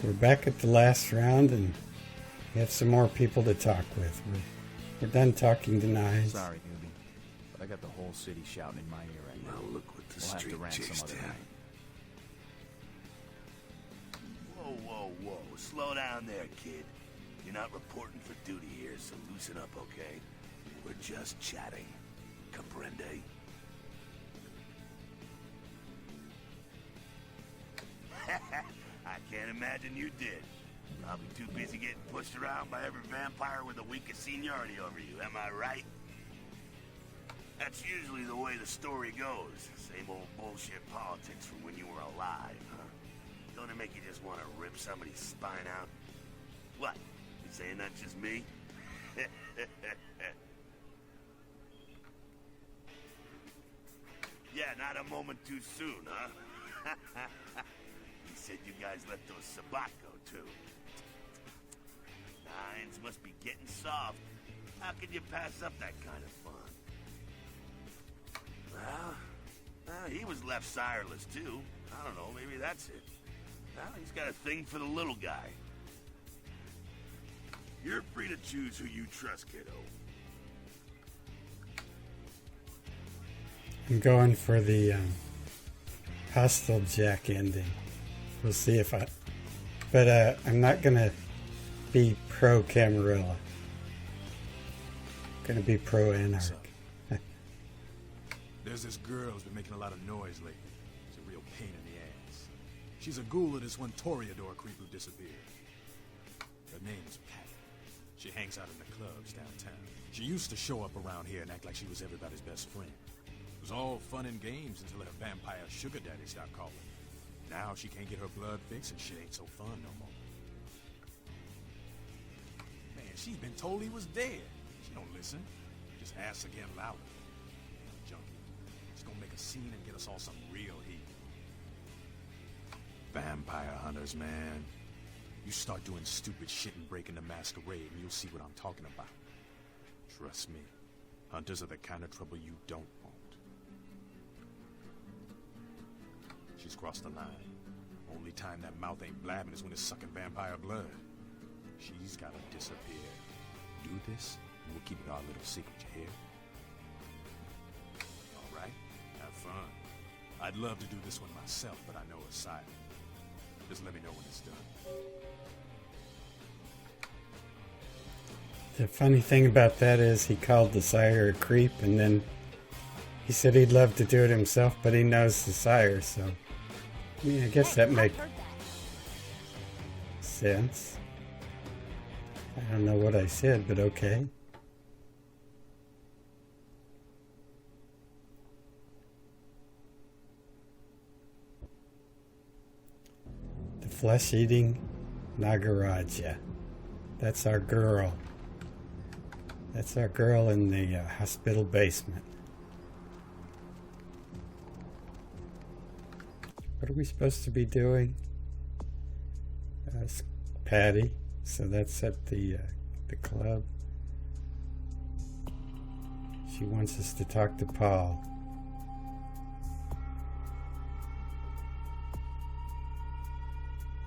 We're back at the last round and we have some more people to talk with. We're done talking to Nines. Sorry, newbie, but I got the whole city shouting in my ear right now. Well, look what the We'll have to street rank chicks some other did. night. Whoa. Slow down there, kid. You're not reporting for duty here, so loosen up, okay? We're just chatting. Comprende? I can't imagine you did. Probably too busy getting pushed around by every vampire with the weakest seniority over you, am I right? That's usually the way the story goes. Same old bullshit politics from when you were alive, huh? Don't it make you just want to rip somebody's spine out? What? You saying that's just me? Yeah, not a moment too soon, huh? He said you guys let those Sabat go, too. Nines must be getting soft. How could you pass up that kind of fun? Well, he was left sireless, too. I don't know, maybe that's it. Well, he's got a thing for the little guy. You're free to choose who you trust, kiddo. I'm going for the Hostile Jack ending. We'll see if I... But I'm not going to be pro-Camarilla. I'm going to be pro-Anarch. There's this girl who's been making a lot of noise lately. It's a real pain in the ass. She's a ghoul of this one Toreador creep who disappeared. Her name's Pat. She hangs out in the clubs downtown. She used to show up around here and act like she was everybody's best friend. It was all fun and games until her vampire sugar daddy stopped calling. Now she can't get her blood fixed and shit ain't so fun no more. Man, she's been told he was dead. She don't listen. Just asks again louder. Junkie. She's gonna make a scene and get us all some real heat. Vampire hunters, man. You start doing stupid shit and breaking the masquerade and you'll see what I'm talking about. Trust me. Hunters are the kind of trouble you don't want. She's crossed the line. Only time that mouth ain't blabbing is when it's sucking vampire blood. She's gotta disappear. Do this, and we'll keep it our little secret, you hear? All right, have fun. I'd love to do this one myself, but I know it's silent. Just let me know when it's done. The funny thing about that is he called the sire a creep, and then he said he'd love to do it himself, but he knows the sire, so... I mean, I guess that makes sense. I don't know what I said, but okay. The flesh-eating Nagaraja. That's our girl. That's our girl in the hospital basement. What are we supposed to be doing? Patty. So that's at the club. She wants us to talk to Paul.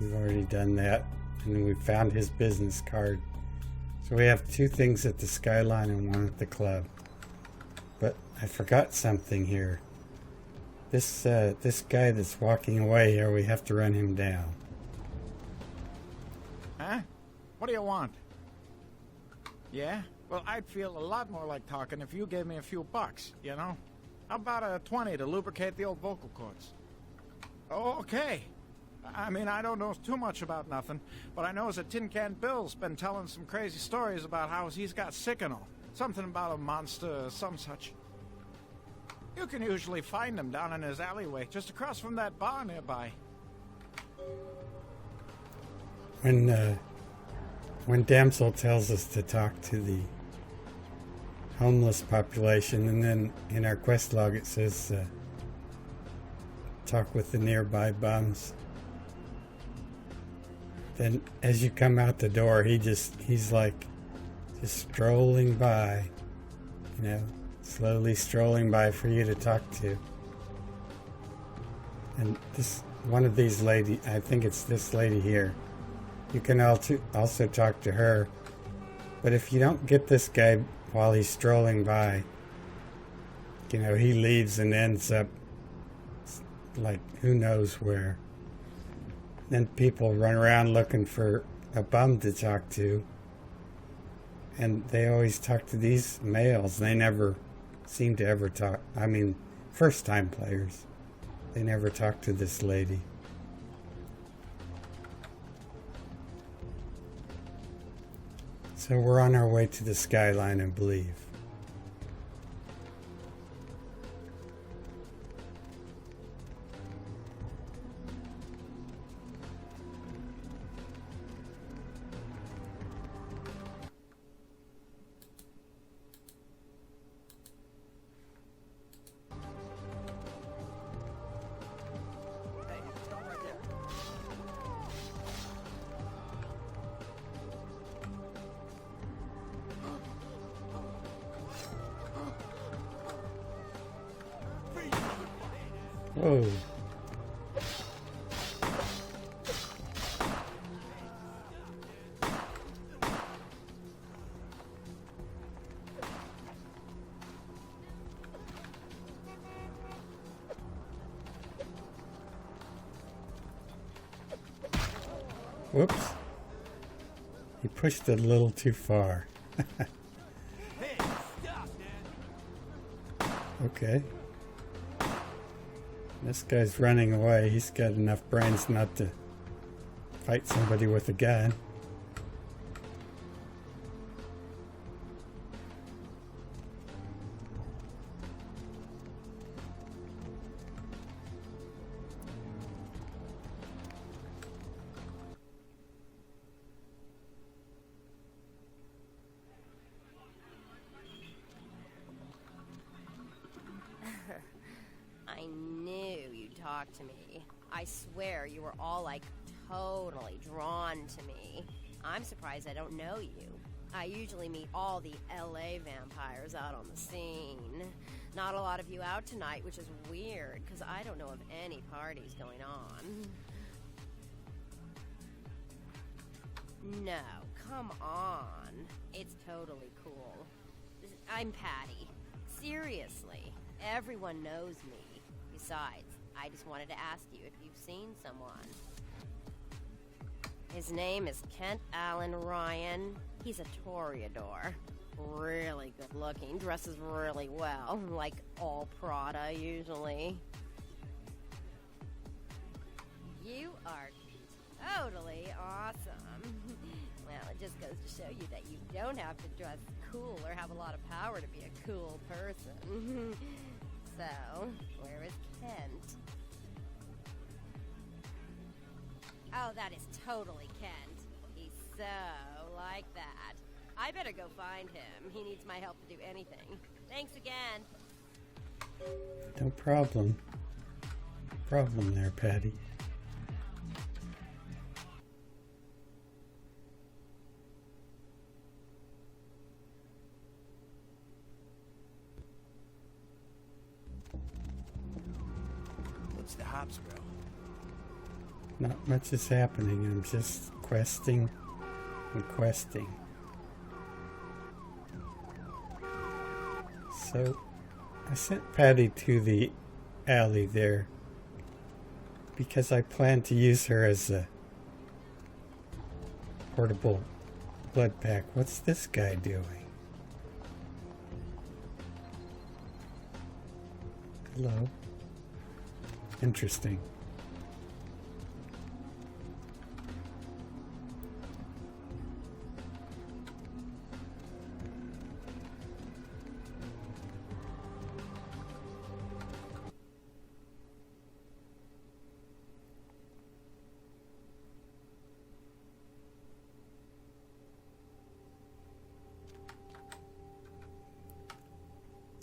We've already done that. And we found his business card. So we have 2 things at the Skyline and 1 at the club. But I forgot something here. This guy that's walking away here, we have to run him down. Huh? What do you want? Yeah? Well, I'd feel a lot more like talking if you gave me a few bucks, you know? How about a 20 to lubricate the old vocal cords? Oh, okay. I mean, I don't know too much about nothing, but I know that Tin Can Bill's been telling some crazy stories about how he's got sick and all. Something about a monster or some such. You can usually find him down in his alleyway, just across from that bar nearby. When Damsel tells us to talk to the homeless population, and then in our quest log it says talk with the nearby bums, then as you come out the door, he's like just strolling by, you know, slowly strolling by for you to talk to. And this one of these lady, I think it's this lady here, You can also talk to her. But if you don't get this guy while he's strolling by, you know, he leaves and ends up like who knows where. Then people run around looking for a bum to talk to. And they always talk to these males. They never seem to ever talk. I mean, first-time players. They never talk to this lady. So we're on our way to the skyline, I believe. Whoa. Whoops. He pushed it a little too far. Okay. This guy's running away. He's got enough brains not to fight somebody with a gun. I knew you'd talk to me. I swear you were all like totally drawn to me. I'm surprised I don't know you. I usually meet all the LA vampires out on the scene. Not a lot of you out tonight, which is weird because I don't know of any parties going on. No, come on. It's totally cool. I'm Patty. Seriously, everyone knows me. Besides, I just wanted to ask you if you've seen someone. His name is Kent Allen Ryan. He's a toreador. Really good looking, dresses really well, like all Prada usually. You are totally awesome. Well, it just goes to show you that you don't have to dress cool or have a lot of power to be a cool person. So, where is Kent? Oh, that is totally Kent. He's so like that. I better go find him. He needs my help to do anything. Thanks again. No problem. Problem there, Patty. What's the hops, bro? Not much is happening. I'm just questing and questing. So, I sent Patty to the alley there because I plan to use her as a portable blood pack. What's this guy doing? Hello. Interesting.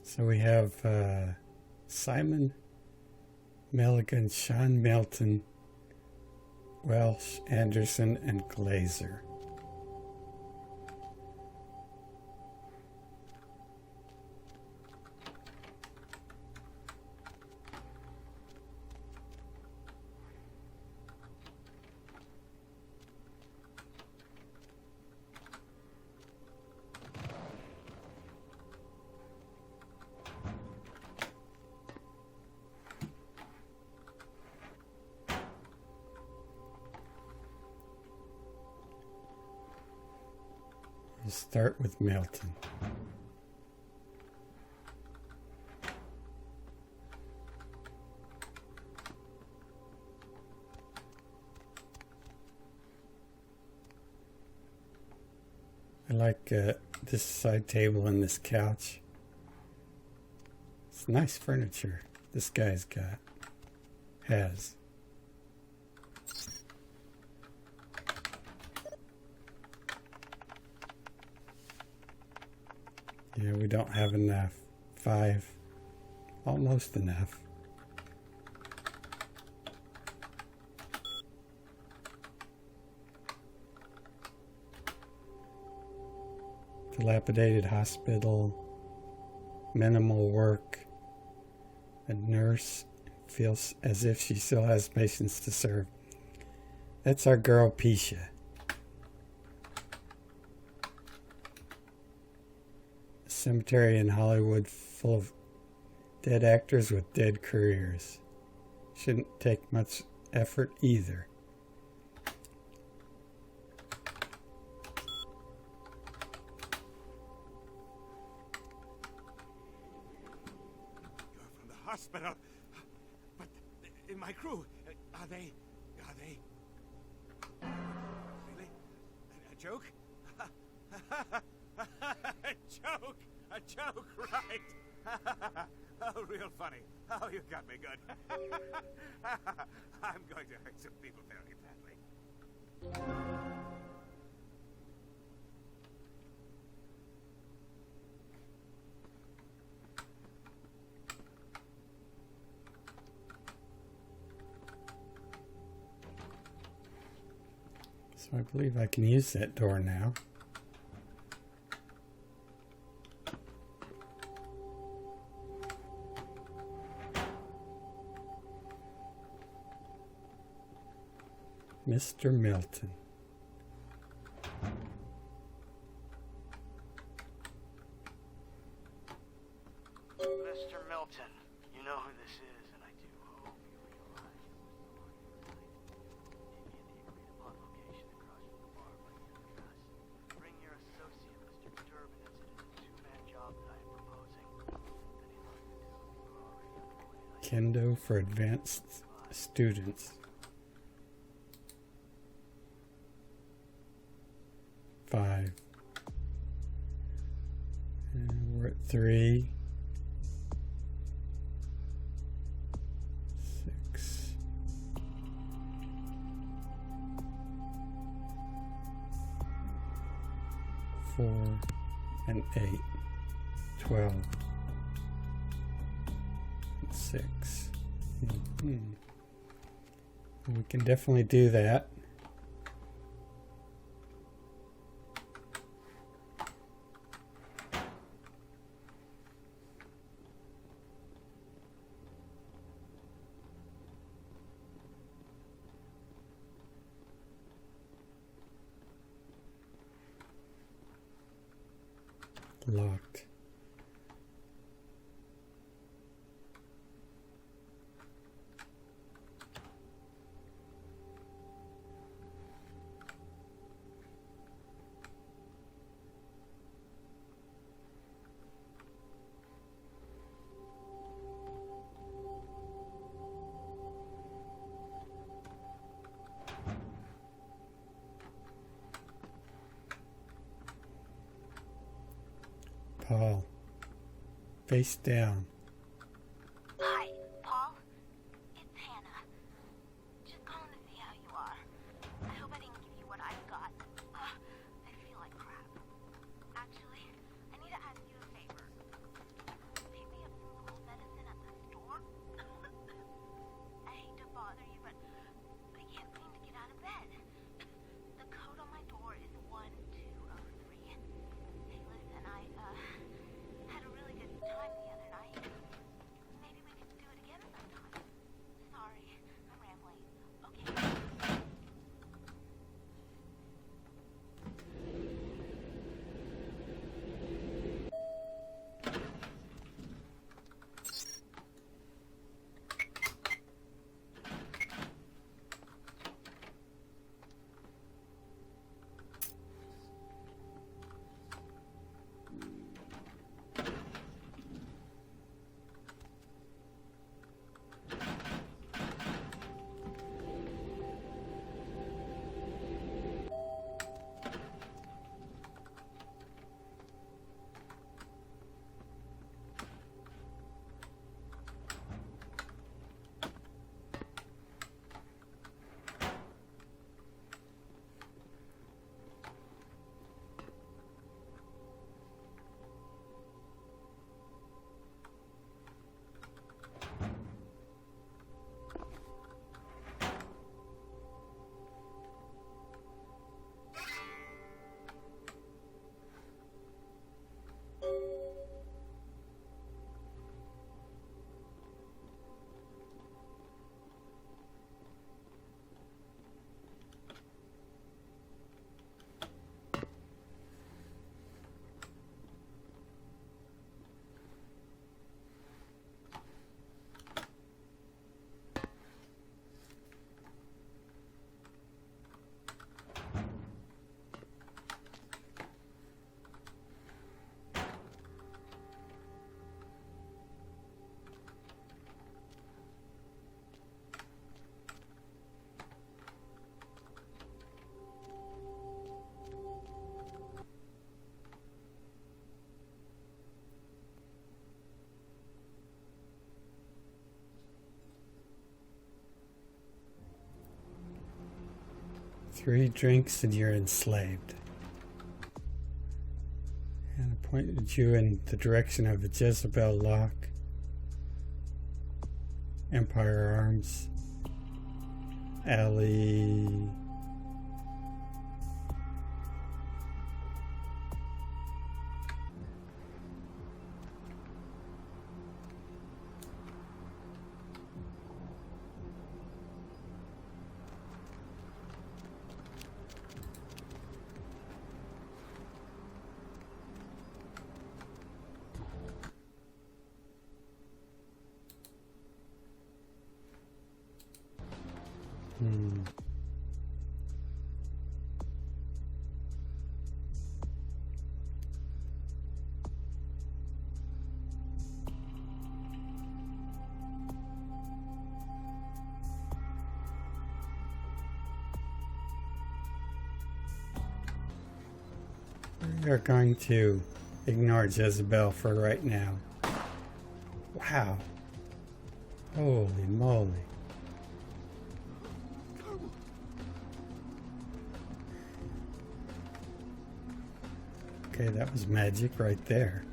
So we have Simon Milligan, Sean Milton, Welsh, Anderson, and Glazer. We'll start with Milton. I like this side table and this couch. It's nice furniture this guy's has. Yeah, we don't have enough. 5. Almost enough. Dilapidated hospital. Minimal work. A nurse feels as if she still has patients to serve. That's our girl, Pisha. Cemetery in Hollywood full of dead actors with dead careers. Shouldn't take much effort either. You're from the hospital. But in my crew, are they... Really? A joke? A joke, right? Oh, real funny. Oh, you got me good. I'm going to hurt some people very badly. So I believe I can use that door now. Mr. Milton. Mr. Milton, you know who this is, and I do hope you realize you were still on your night. Maybe in the agreed-upon location across from the bar by the other gas. Bring your associate, Mr. Durbin, as it is a two-man job that I am proposing. Any luck the two of you are already underway. Kendo for advanced students. 5. And we're at 3. 6. 4 and 8. 12. And 6. We can definitely do that. Locked. Paul, face down. Hi, Paul. It's Hannah. Just calling to see how you are. I hope I didn't give you what I've got. I feel like crap. Actually, I need to ask you a favor. Pick me up some cold medicine at the store. I hate to bother you, but I can't seem to get out of bed. The code on my door is 1203. Hey, listen, I had a really good time the other night. 3 drinks and you're enslaved. And I pointed you in the direction of the Jezebel Lock, Empire Arms, Alley. We are going to ignore Jezebel for right now. Wow. Holy moly. Okay, that was magic right there.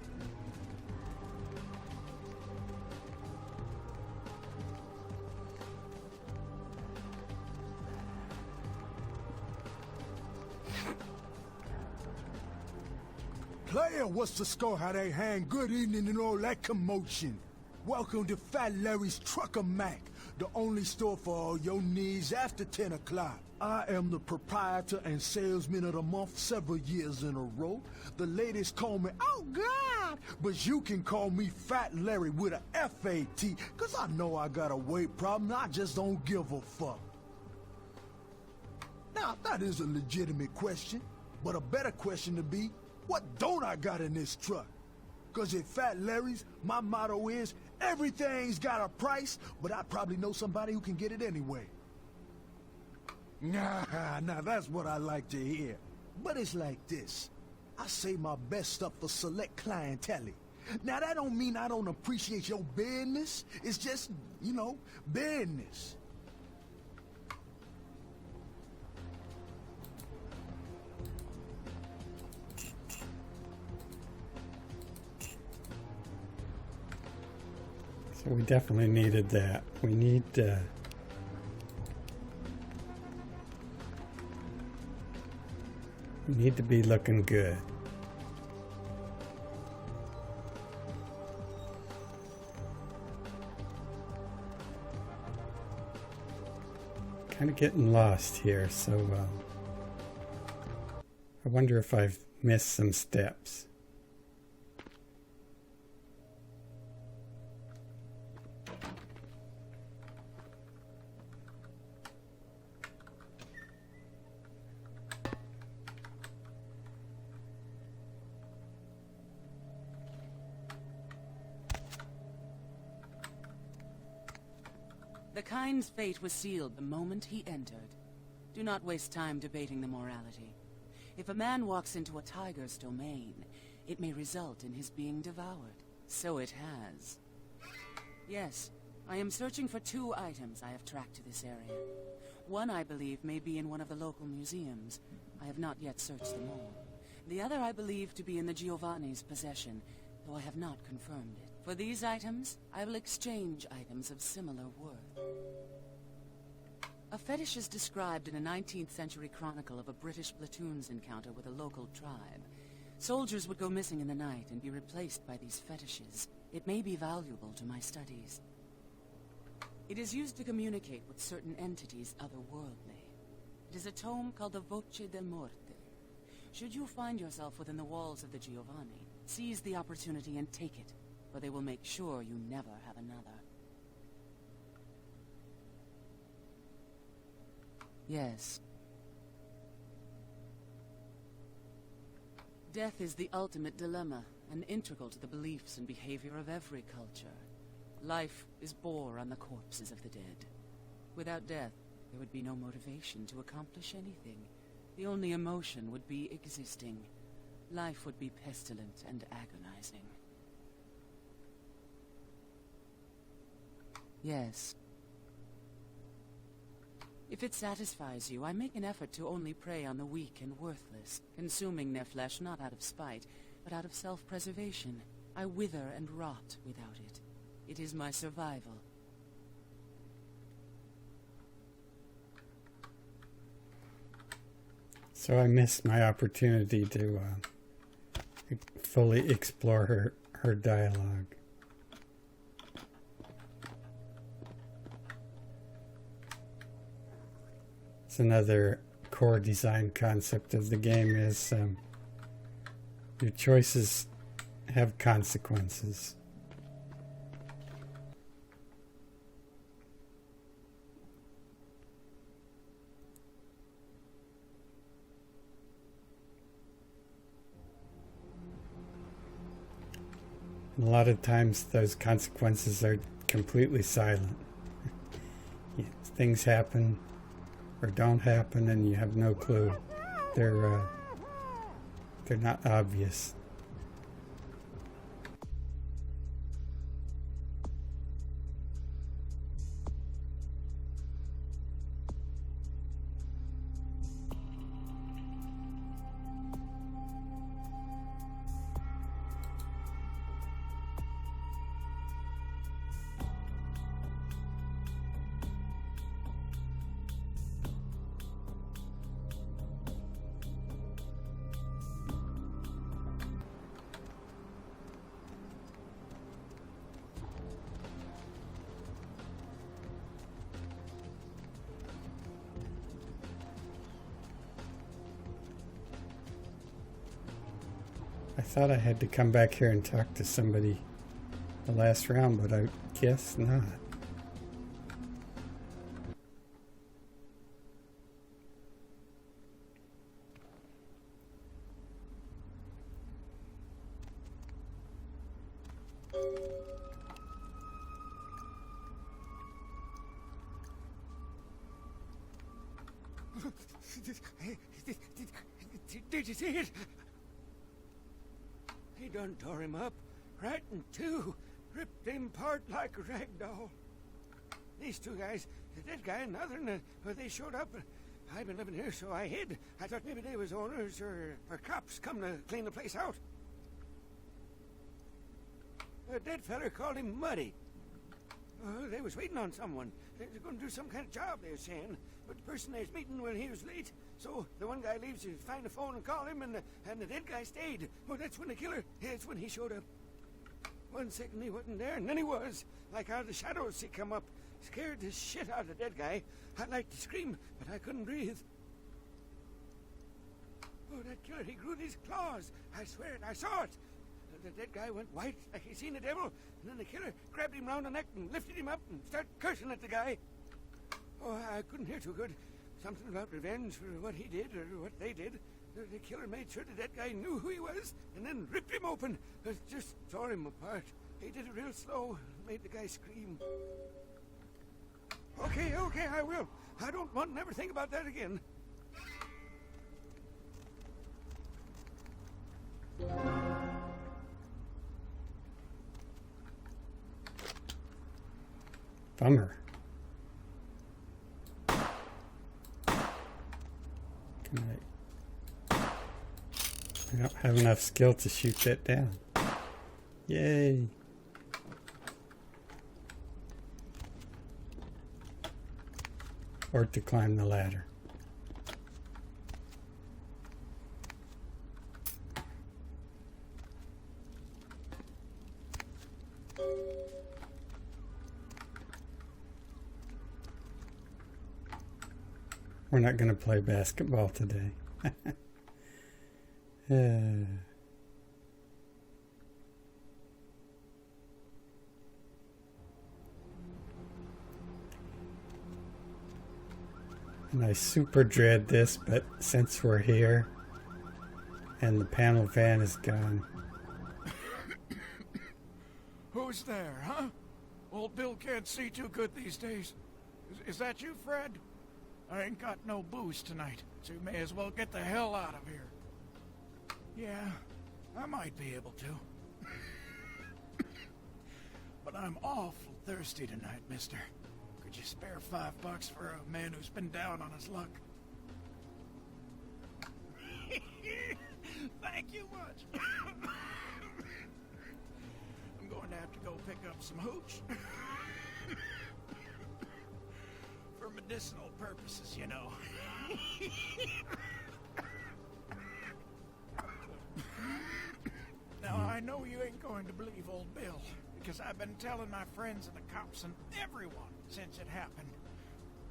Player, what's the score? How they hang? Good evening and all that commotion. Welcome to Fat Larry's Trucker Mac, the only store for all your needs after 10 o'clock. I am the proprietor and salesman of the month several years in a row. The ladies call me, oh God, but you can call me Fat Larry with a F-A-T, cause I know I got a weight problem, I just don't give a fuck. Now, that is a legitimate question, but a better question to be, what don't I got in this truck? Cause at Fat Larry's, my motto is, everything's got a price, but I probably know somebody who can get it anyway. Nah, that's what I like to hear. But it's like this. I save my best stuff for select clientele. Now that don't mean I don't appreciate your business. It's just, you know, business. So we definitely needed that. We need to be looking good. Kind of getting lost here, so I wonder if I've missed some steps. The kind's fate was sealed the moment he entered. Do not waste time debating the morality. If a man walks into a tiger's domain, it may result in his being devoured. So it has. Yes, I am searching for 2 items I have tracked to this area. One, I believe, may be in one of the local museums. I have not yet searched them all. The other I believe to be in the Giovanni's possession, though I have not confirmed it. For these items, I will exchange items of similar worth. A fetish is described in a 19th century chronicle of a British platoon's encounter with a local tribe. Soldiers would go missing in the night and be replaced by these fetishes. It may be valuable to my studies. It is used to communicate with certain entities otherworldly. It is a tome called the Voce del Morte. Should you find yourself within the walls of the Giovanni, seize the opportunity and take it, for they will make sure you never have another. Yes. Death is the ultimate dilemma, and integral to the beliefs and behavior of every culture. Life is bore on the corpses of the dead. Without death, there would be no motivation to accomplish anything. The only emotion would be existing. Life would be pestilent and agonizing. Yes. If it satisfies you, I make an effort to only prey on the weak and worthless, consuming their flesh not out of spite, but out of self-preservation. I wither and rot without it. It is my survival. So I missed my opportunity to fully explore her dialogue. It's another core design concept of the game is your choices have consequences. And a lot of times those consequences are completely silent. Things happen or don't happen and you have no clue. They're not obvious. I thought I had to come back here and talk to somebody the last round, but I guess not. Did you see it? He done tore him up, right in two, ripped him apart like a rag doll. These two guys, the dead guy and the other, they showed up. I've been living here, so I hid. I thought maybe they was owners or cops come to clean the place out. The dead feller called him Muddy. They was waiting on someone. They was going to do some kind of job, they was saying. But the person they was meeting, well, he was late. So the one guy leaves to find the phone and call him, and the dead guy stayed. Oh, that's when the killer, that's when he showed up. 1 second he wasn't there, and then he was. Like out of the shadows he come up. Scared the shit out of the dead guy. I'd like to scream, but I couldn't breathe. Oh, that killer, he grew these claws. I swear it, I saw it. The dead guy went white like he seen the devil, and then the killer grabbed him round the neck and lifted him up and started cursing at the guy. Oh, I couldn't hear too good. Something about revenge for what he did or what they did. The killer made sure the dead guy knew who he was and then ripped him open. Just tore him apart. He did it real slow, made the guy scream. Okay, I will. I don't want to never think about that again. Bummer. I don't have enough skill to shoot that down. Yay. Or to climb the ladder. We're not going to play basketball today. And I super dread this, but since we're here and the panel van is gone. Who's there, huh? Old Bill can't see too good these days. Is that you, Fred? I ain't got no booze tonight, so you may as well get the hell out of here. Yeah, I might be able to. But I'm awful thirsty tonight, mister. Could Would you spare $5 for a man who's been down on his luck? Thank you much. I'm going to have to go pick up some hooch. For medicinal purposes, you know. Now, I know you ain't going to believe old Bill, because I've been telling my friends and the cops and everyone since it happened.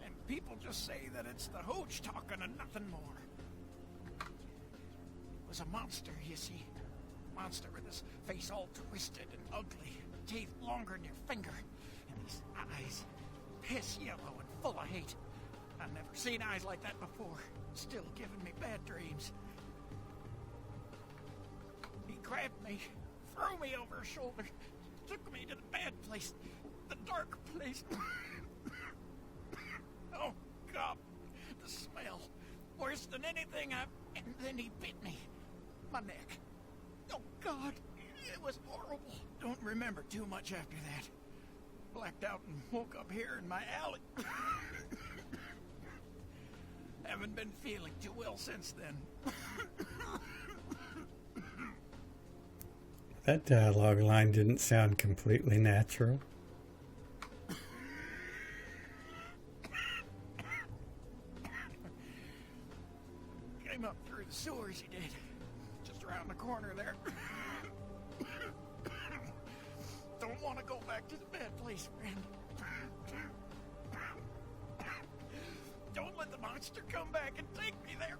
And people just say that it's the hooch talking and nothing more. It was a monster, you see. Monster with his face all twisted and ugly, teeth longer than your finger, and these eyes, piss yellow and full of hate. I've never seen eyes like that before. Still giving me bad dreams. He grabbed me, threw me over his shoulder, took me to the bad place, the dark place. Oh, God, the smell. Worse than anything And then he bit me. My neck. Oh, God, it was horrible. Don't remember too much after that. Blacked out and woke up here in my alley. Haven't been feeling too well since then. That dialogue line didn't sound completely natural. Came up through the sewers, he did. Just around the corner there. Don't want to go back to the bad place, friend. Don't let the monster come back and take me there.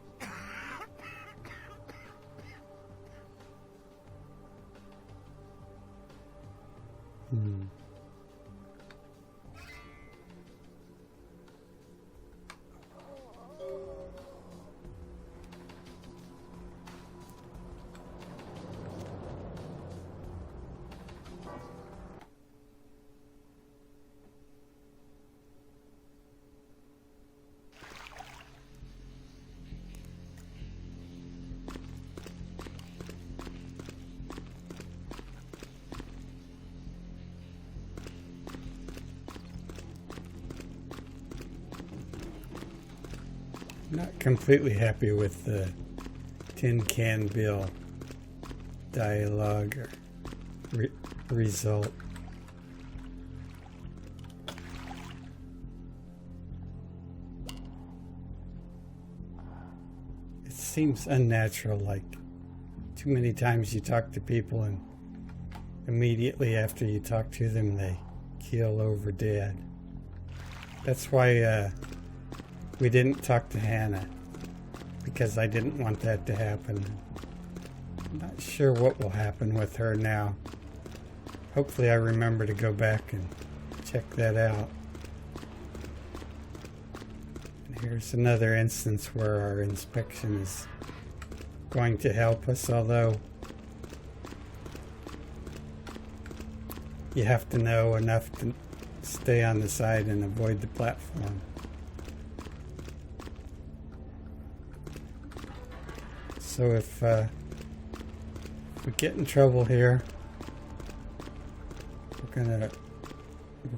Not completely happy with the Tin Can Bill dialogue or result. It seems unnatural, like too many times you talk to people and immediately after you talk to them they keel over dead. That's why we didn't talk to Hannah, because I didn't want that to happen. I'm not sure what will happen with her now. Hopefully I remember to go back and check that out. And here's another instance where our inspection is going to help us, although you have to know enough to stay on the side and avoid the platform. So if we get in trouble here, we're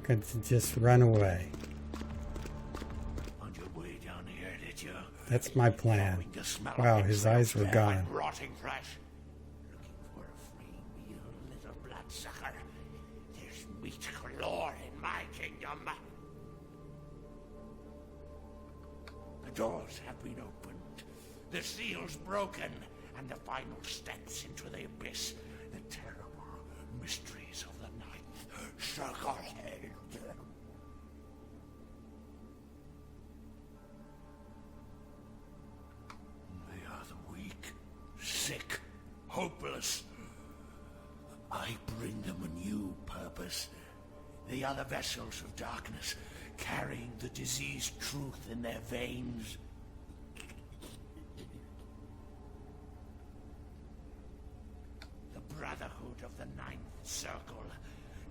going to just run away. On your way down here, did you? That's my plan. Wow, his eyes were gone. Rotting flesh. Looking for a free meal, little bloodsucker. There's meat galore in my kingdom. The doors have been opened. The seal's broken, and the final steps into the abyss. The terrible mysteries of the ninth circle head. They are the weak, sick, hopeless. I bring them a new purpose. They are the vessels of darkness, carrying the diseased truth in their veins. Brotherhood of the ninth circle.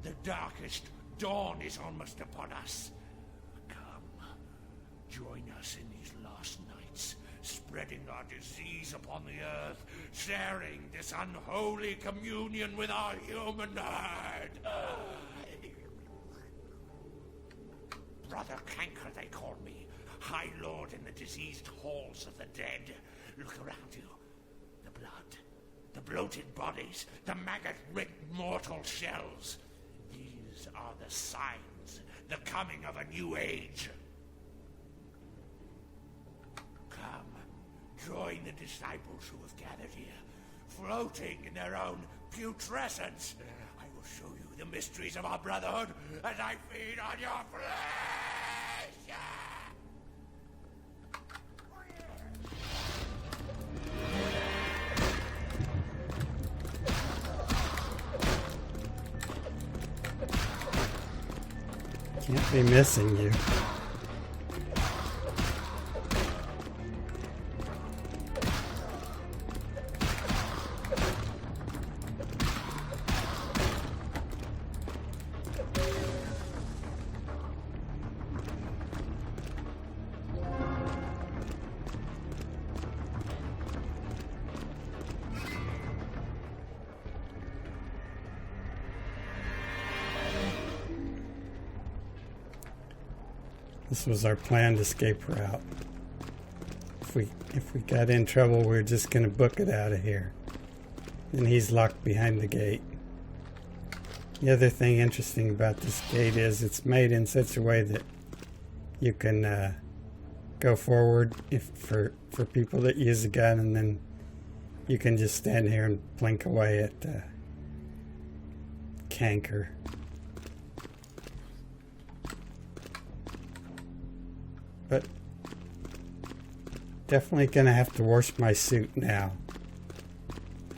The darkest dawn is almost upon us. Come, join us in these last nights, spreading our disease upon the earth, sharing this unholy communion with our human herd. Brother Canker, they call me. High Lord in the diseased halls of the dead. Look around you. The blood. The bloated bodies. The maggot-rigged mortal shells. These are the signs. The coming of a new age. Come. Join the disciples who have gathered here. Floating in their own putrescence. I will show you the mysteries of our Brotherhood as I feed on your flesh! Can't be missing you. This was our planned escape route. If we got in trouble, we were just going to book it out of here. And he's locked behind the gate. The other thing interesting about this gate is it's made in such a way that you can go forward for people that use a gun, and then you can just stand here and blink away at Canker. But definitely gonna have to wash my suit now.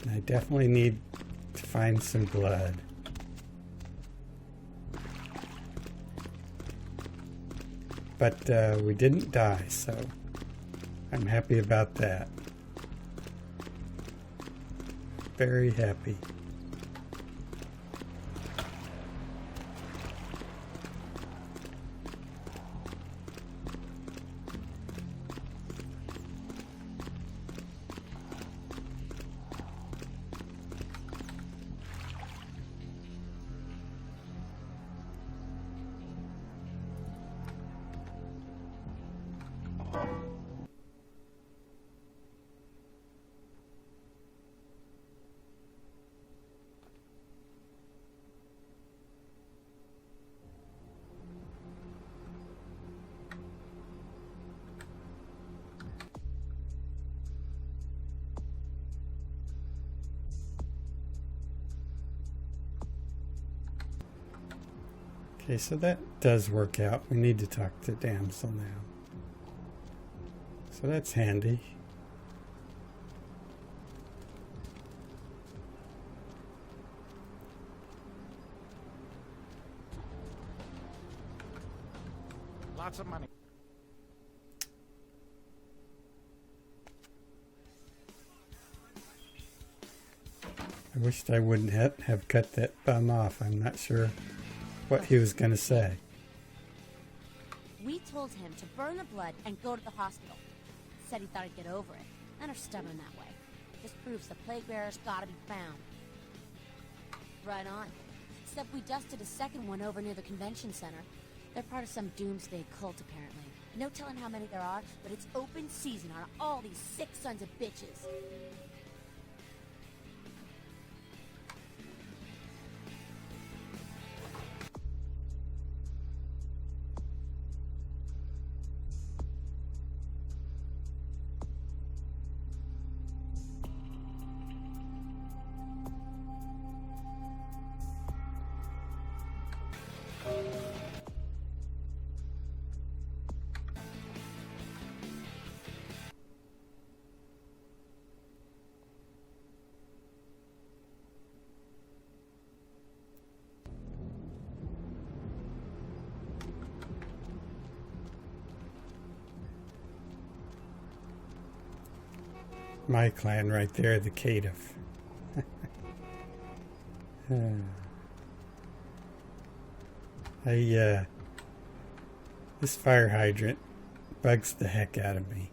And I definitely need to find some blood. But we didn't die, so I'm happy about that. Very happy. Okay, so that does work out. We need to talk to Damsel now. So that's handy. Lots of money. I wished I wouldn't have cut that bum off. I'm not sure what he was going to say. We told him to burn the blood and go to the hospital. Said he thought he'd get over it. Men are stubborn that way. Just proves the plague bearer's gotta be found. Right on. Except we dusted a second one over near the convention center. They're part of some doomsday cult, apparently. No telling how many there are, but it's open season on all these sick sons of bitches. My clan right there, the Caitiff. This fire hydrant bugs the heck out of me.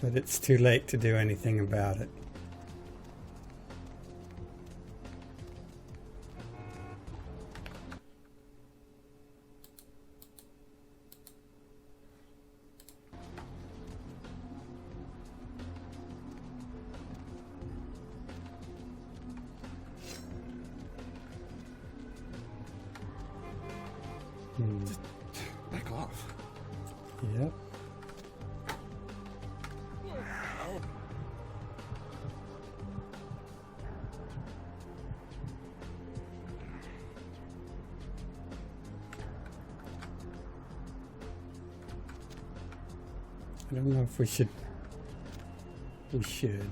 But it's too late to do anything about it. Just back off. Yep. I don't know if we should. We should.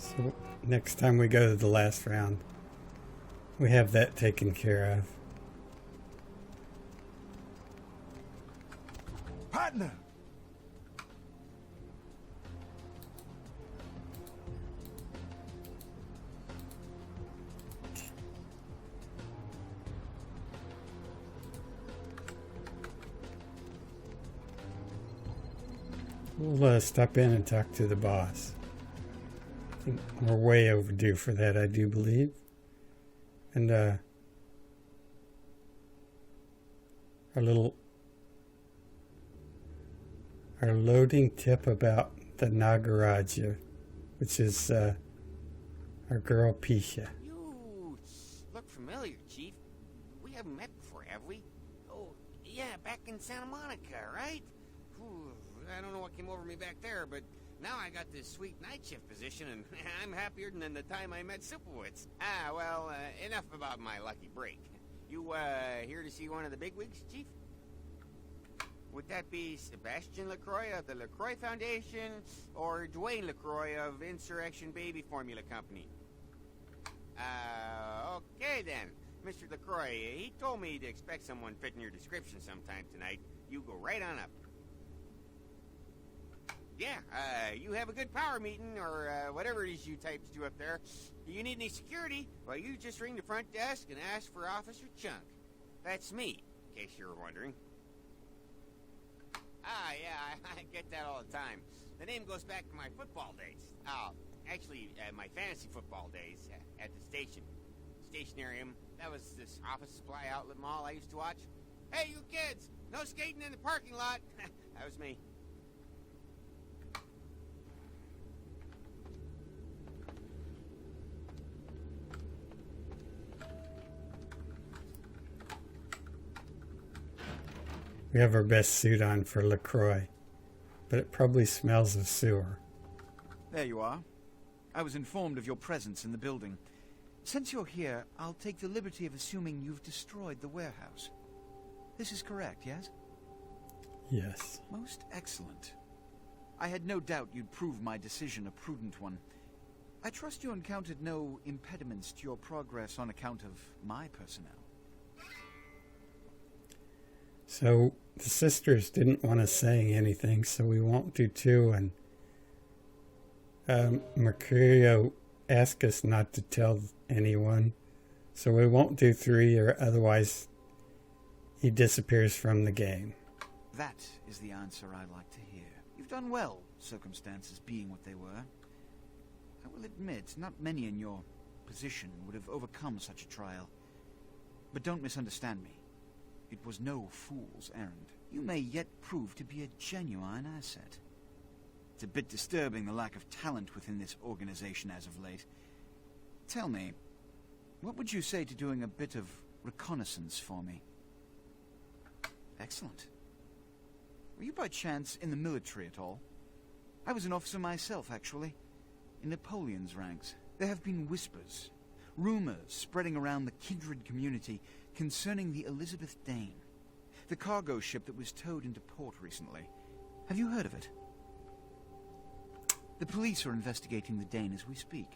So next time we go to the last round, we have that taken care of. Partner! We'll stop in and talk to the boss. I think we're way overdue for that, I do believe. And our loading tip about the Nagaraja, which is our girl Pisha. You look familiar, Chief. We haven't met before, have we? Oh, yeah, back in Santa Monica, right? Whew, I don't know what came over me back there, but now I got this sweet night shift position, and I'm happier than the time I met Sipowicz. Well, enough about my lucky break. You, here to see one of the bigwigs, Chief? Would that be Sebastian LaCroix of the LaCroix Foundation, or Dwayne LaCroix of Insurrection Baby Formula Company? Okay then. Mr. LaCroix, he told me to expect someone fitting your description sometime tonight. You go right on up. Yeah, you have a good power meeting, or whatever it is you types do up there. Do you need any security? Well, you just ring the front desk and ask for Officer Chunk. That's me, in case you were wondering. Yeah, I get that all the time. The name goes back to my football days. Actually, my fantasy football days at the station. Stationarium. That was this office supply outlet mall I used to watch. Hey, you kids! No skating in the parking lot! That was me. We have our best suit on for LaCroix, but it probably smells of sewer. There you are. I was informed of your presence in the building. Since you're here, I'll take the liberty of assuming you've destroyed the warehouse. This is correct, yes? Yes. Most excellent. I had no doubt you'd prove my decision a prudent one. I trust you encountered no impediments to your progress on account of my personnel. So the sisters didn't want to say anything, so we won't do two. And Mercurio asked us not to tell anyone, so we won't do 3, or otherwise he disappears from the game. That is the answer I'd like to hear. You've done well, circumstances being what they were. I will admit, not many in your position would have overcome such a trial. But don't misunderstand me. It was no fool's errand. You may yet prove to be a genuine asset. It's a bit disturbing, the lack of talent within this organization as of late. Tell me, what would you say to doing a bit of reconnaissance for me? Excellent. Were you by chance in the military at all? I was an officer myself, actually, in Napoleon's ranks. There have been whispers, rumors spreading around the kindred community concerning the Elizabeth Dane, the cargo ship that was towed into port recently. Have you heard of it? The police are investigating the Dane as we speak.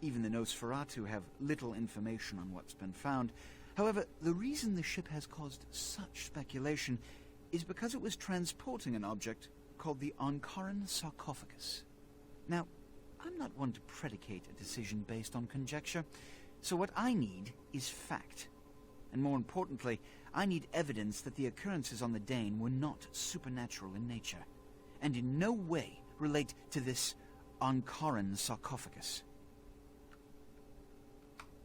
Even the Nosferatu have little information on what's been found. However, the reason the ship has caused such speculation is because it was transporting an object called the Onkaran sarcophagus. Now, I'm not one to predicate a decision based on conjecture, so what I need is fact. And more importantly, I need evidence that the occurrences on the Dane were not supernatural in nature, and in no way relate to this Ankaran sarcophagus.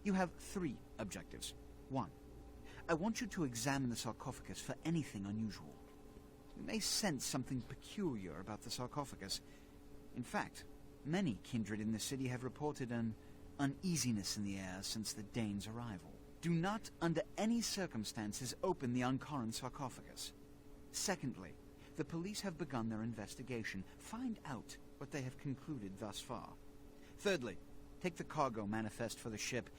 You have 3 objectives. 1. I want you to examine the sarcophagus for anything unusual. You may sense something peculiar about the sarcophagus. In fact, many kindred in the city have reported an uneasiness in the air since the Dane's arrival. Do not, under any circumstances, open the Ankaran sarcophagus. Secondly, the police have begun their investigation. Find out what they have concluded thus far. Thirdly, take the cargo manifest for the ship.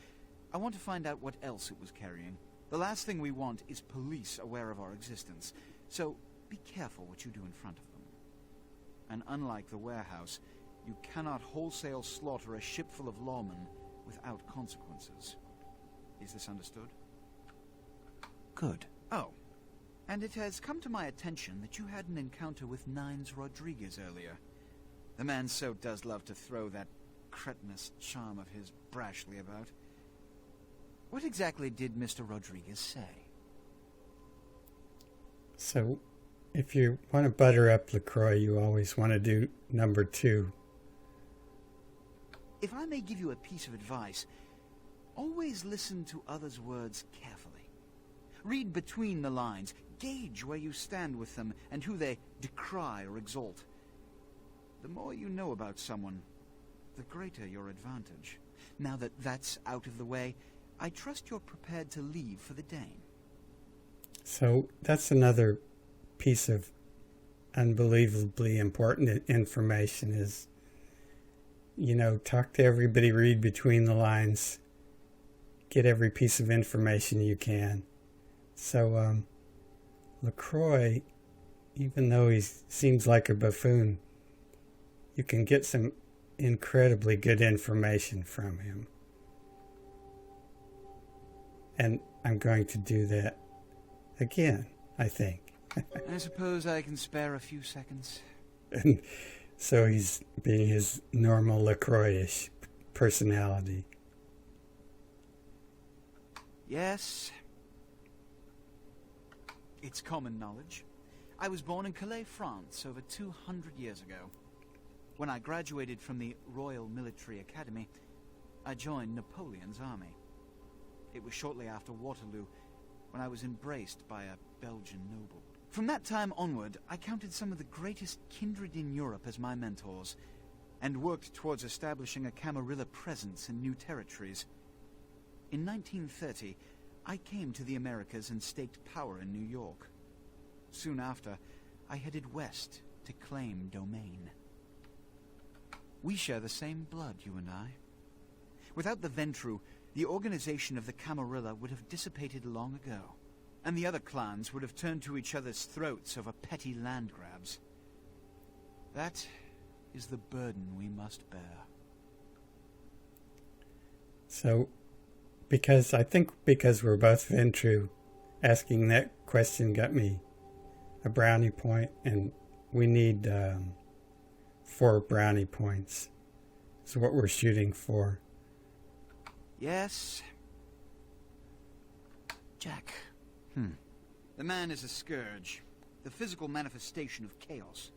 I want to find out what else it was carrying. The last thing we want is police aware of our existence, so be careful what you do in front of them. And unlike the warehouse, you cannot wholesale slaughter a ship full of lawmen without consequences. Is this understood? Good. Oh, and it has come to my attention that you had an encounter with Nines Rodriguez earlier. The man so does love to throw that cretinous charm of his brashly about. What exactly did Mr. Rodriguez say? So, if you want to butter up LaCroix, you always want to do number 2. If I may give you a piece of advice, always listen to others' words carefully. Read between the lines, gauge where you stand with them and who they decry or exalt. The more you know about someone, the greater your advantage. Now that that's out of the way, I trust you're prepared to leave for the Dane. So that's another piece of unbelievably important information is, talk to everybody, read between the lines, get every piece of information you can. So LaCroix, even though he seems like a buffoon, you can get some incredibly good information from him. And I'm going to do that again, I think. I suppose I can spare a few seconds. And so he's being his normal LaCroix-ish personality. Yes. It's common knowledge. I was born in Calais, France, over 200 years ago. When I graduated from the Royal Military Academy, I joined Napoleon's army. It was shortly after Waterloo, when I was embraced by a Belgian noble. From that time onward, I counted some of the greatest kindred in Europe as my mentors, and worked towards establishing a Camarilla presence in new territories. In 1930, I came to the Americas and staked power in New York. Soon after, I headed west to claim domain. We share the same blood, you and I. Without the Ventrue, the organization of the Camarilla would have dissipated long ago, and the other clans would have turned to each other's throats over petty land grabs. That is the burden we must bear. So, because we're both Ventrue, asking that question got me a brownie point, and we need 4 brownie points. Is what we're shooting for. Yes. Jack. The man is a scourge, the physical manifestation of chaos.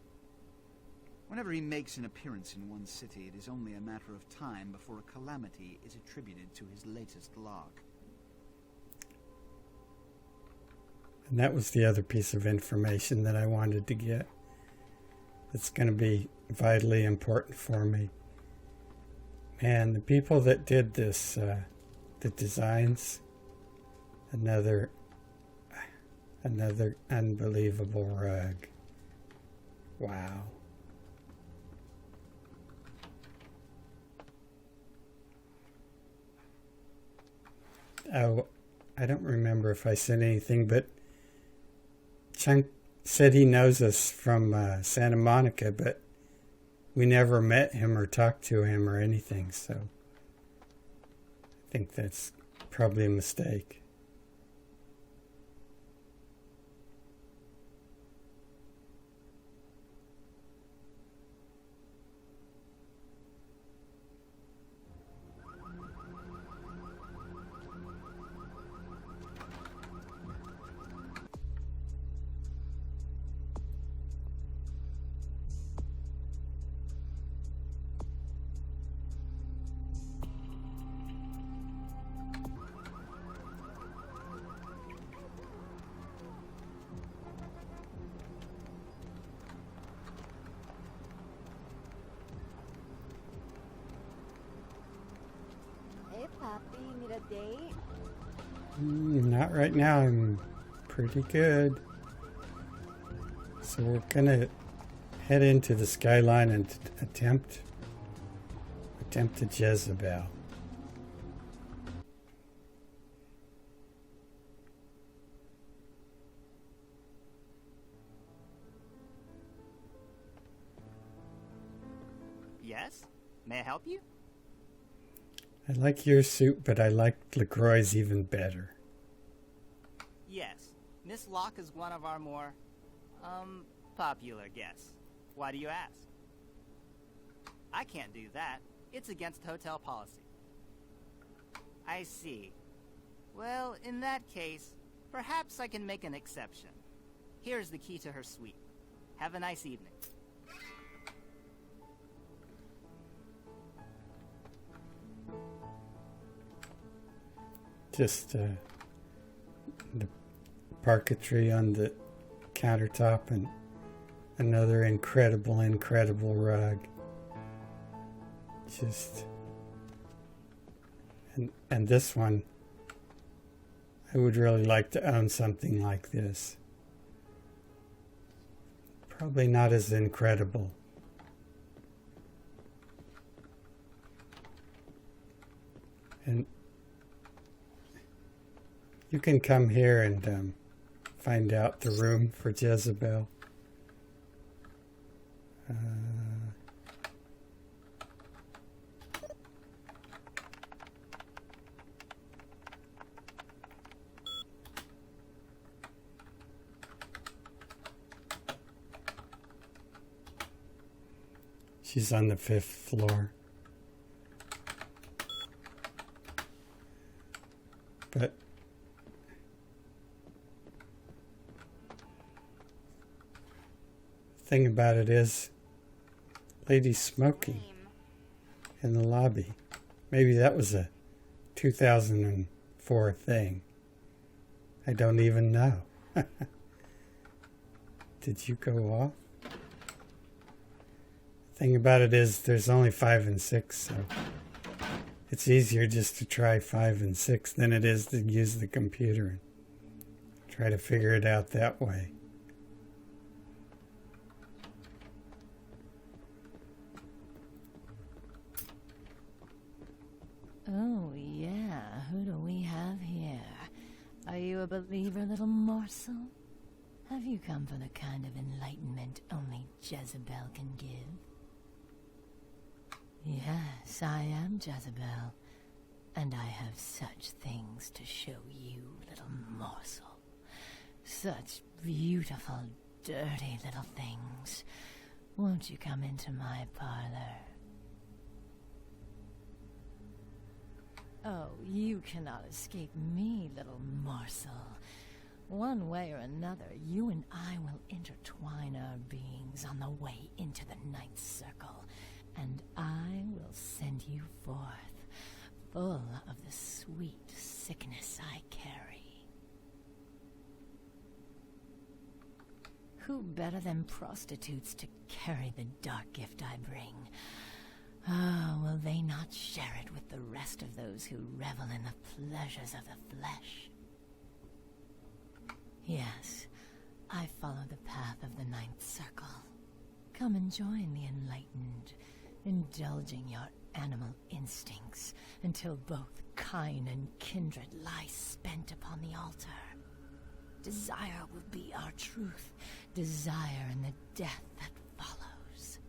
Whenever he makes an appearance in one city, it is only a matter of time before a calamity is attributed to his latest lark. And that was the other piece of information that I wanted to get. It's going to be vitally important for me. Man, the people that did this, the designs, another unbelievable rug. Wow. Oh, I don't remember if I said anything, but Chunk said he knows us from Santa Monica, but we never met him or talked to him or anything, so I think that's probably a mistake. a date? Not right now. I'm pretty good. So we're gonna head into the skyline and attempt to Jezebel. Yes? May I help you? I like your suit, but I like LaCroix's even better. Yes. Miss Locke is one of our more, popular guests. Why do you ask? I can't do that. It's against hotel policy. I see. Well, in that case, perhaps I can make an exception. Here's the key to her suite. Have a nice evening. Just the parquetry on the countertop and another incredible rug. Just and this one, I would really like to own something like this. Probably not as incredible. And you can come here and find out the room for Jezebel. She's on the 5th floor. But the thing about it is, lady's smoking in the lobby. Maybe that was a 2004 thing. I don't even know. Did you go off? Thing about it is, there's only 5 and 6, so it's easier just to try 5 and 6 than it is to use the computer and try to figure it out that way. Oh, yeah. Who do we have here? Are you a believer, little morsel? Have you come for the kind of enlightenment only Jezebel can give? Yes, I am Jezebel, and I have such things to show you, little morsel. Such beautiful, dirty little things. Won't you come into my parlor? Oh, you cannot escape me, little morsel. One way or another, you and I will intertwine our beings on the way into the ninth circle, and I will send you forth, full of the sweet sickness I carry. Who better than prostitutes to carry the dark gift I bring? Ah, will they not share it with the rest of those who revel in the pleasures of the flesh? Yes, I follow the path of the ninth circle. Come and join the enlightened, indulging your animal instincts until both kind and kindred lie spent upon the altar. Desire will be our truth, desire in the death that follows.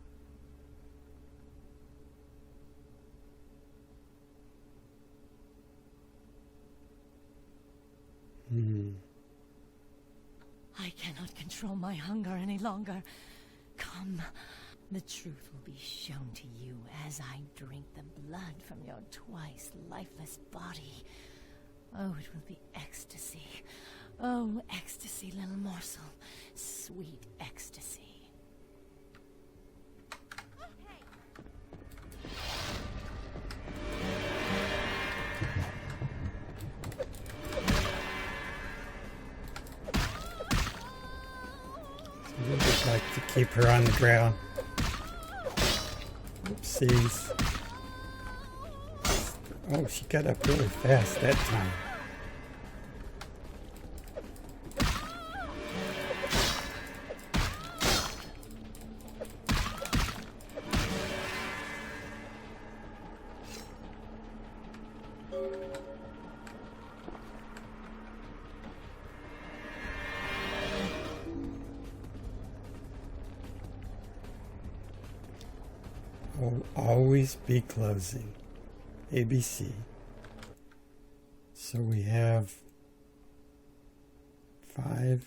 I cannot control my hunger any longer. Come, the truth will be shown to you as I drink the blood from your twice lifeless body. Oh, it will be ecstasy. Oh, ecstasy, little morsel. Sweet ecstasy. I would just like to keep her on the ground. Oopsies. Oh, she got up really fast that time. Will always be closing. ABC. So we have 5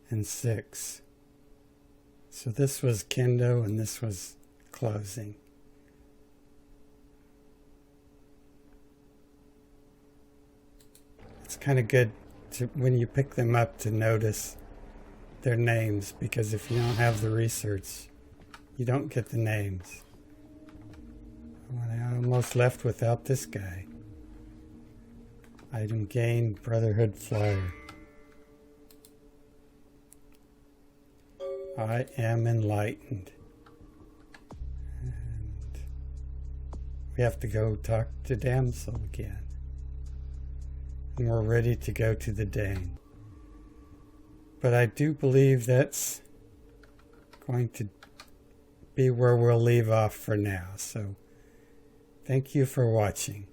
and 6. So this was kendo and this was closing. It's kind of good to, when you pick them up, to notice their names, because if you don't have the research, you don't get the names. I almost left without this guy. Item gained, Brotherhood flyer. I am enlightened. And we have to go talk to Damsel again. And we're ready to go to the Dane. But I do believe that's going to be where we'll leave off for now. So thank you for watching.